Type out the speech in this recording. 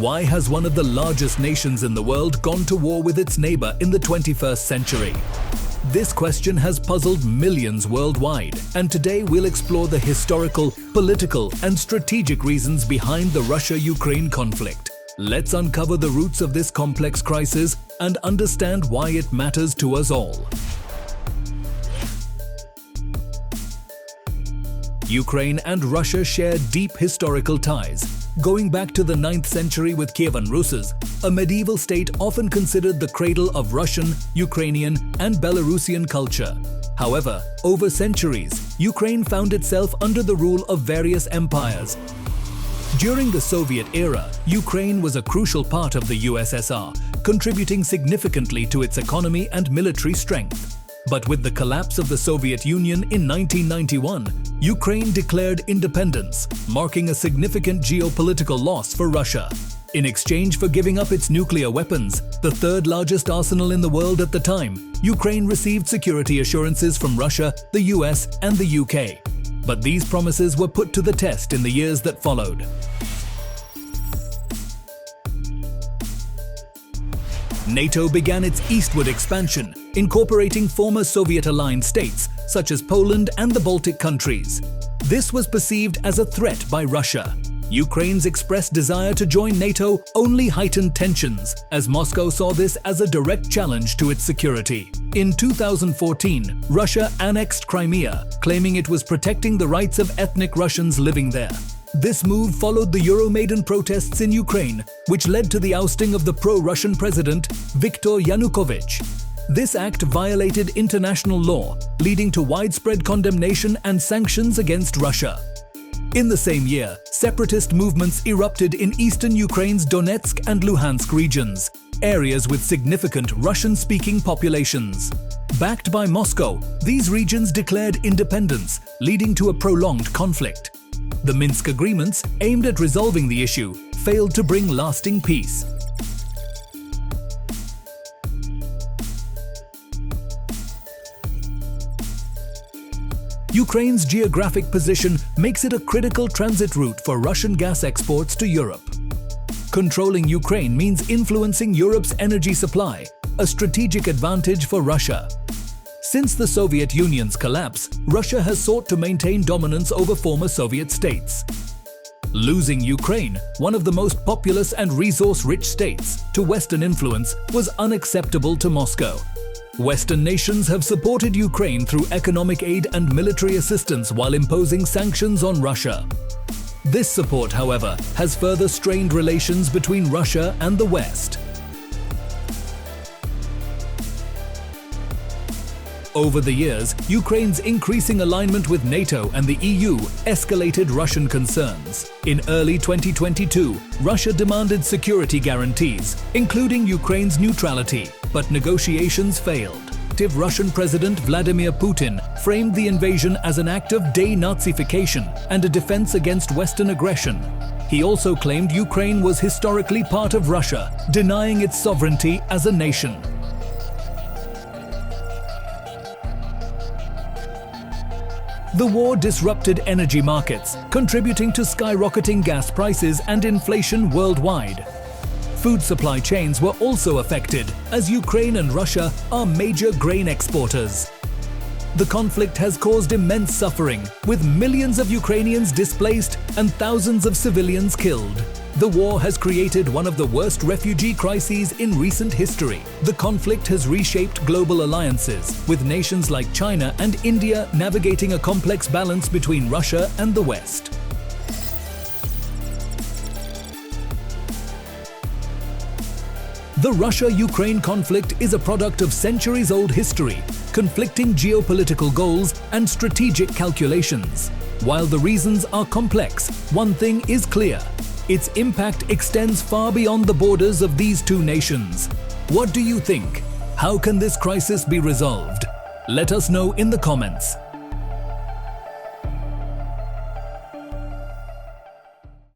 Why has one of the largest nations in the world gone to war with its neighbor in the 21st century? This question has puzzled millions worldwide, and today we'll explore the historical, political, and strategic reasons behind the Russia-Ukraine conflict. Let's uncover the roots of this complex crisis and understand why it matters to us all. Ukraine and Russia share deep historical ties, going back to the 9th century with Kievan Rus, a medieval state often considered the cradle of Russian, Ukrainian, and Belarusian culture. However, over centuries, Ukraine found itself under the rule of various empires. During the Soviet era, Ukraine was a crucial part of the USSR, contributing significantly to its economy and military strength. But with the collapse of the Soviet Union in 1991, Ukraine declared independence, marking a significant geopolitical loss for Russia. In exchange for giving up its nuclear weapons, the third largest arsenal in the world at the time, Ukraine received security assurances from Russia, the US, and the UK. But these promises were put to the test in the years that followed. NATO began its eastward expansion, incorporating former Soviet-aligned states such as Poland and the Baltic countries. This was perceived as a threat by Russia. Ukraine's expressed desire to join NATO only heightened tensions, as Moscow saw this as a direct challenge to its security. In 2014, Russia annexed Crimea, claiming it was protecting the rights of ethnic Russians living there. This move followed the Euromaidan protests in Ukraine, which led to the ousting of the pro-Russian president, Viktor Yanukovych. This act violated international law, leading to widespread condemnation and sanctions against Russia. In the same year, separatist movements erupted in eastern Ukraine's Donetsk and Luhansk regions, areas with significant Russian-speaking populations. Backed by Moscow, these regions declared independence, leading to a prolonged conflict. The Minsk agreements, aimed at resolving the issue, failed to bring lasting peace. Ukraine's geographic position makes it a critical transit route for Russian gas exports to Europe. Controlling Ukraine means influencing Europe's energy supply, a strategic advantage for Russia. Since the Soviet Union's collapse, Russia has sought to maintain dominance over former Soviet states. Losing Ukraine, one of the most populous and resource-rich states, to Western influence was unacceptable to Moscow. Western nations have supported Ukraine through economic aid and military assistance while imposing sanctions on Russia. This support, however, has further strained relations between Russia and the West. Over the years, Ukraine's increasing alignment with NATO and the EU escalated Russian concerns. In early 2022, Russia demanded security guarantees, including Ukraine's neutrality, but negotiations failed. Russian President Vladimir Putin framed the invasion as an act of denazification and a defense against Western aggression. He also claimed Ukraine was historically part of Russia, denying its sovereignty as a nation. The war disrupted energy markets, contributing to skyrocketing gas prices and inflation worldwide. Food supply chains were also affected, as Ukraine and Russia are major grain exporters. The conflict has caused immense suffering, with millions of Ukrainians displaced and thousands of civilians killed. The war has created one of the worst refugee crises in recent history. The conflict has reshaped global alliances, with nations like China and India navigating a complex balance between Russia and the West. The Russia-Ukraine conflict is a product of centuries-old history, conflicting geopolitical goals and strategic calculations. While the reasons are complex, one thing is clear: its impact extends far beyond the borders of these two nations. What do you think? How can this crisis be resolved? Let us know in the comments.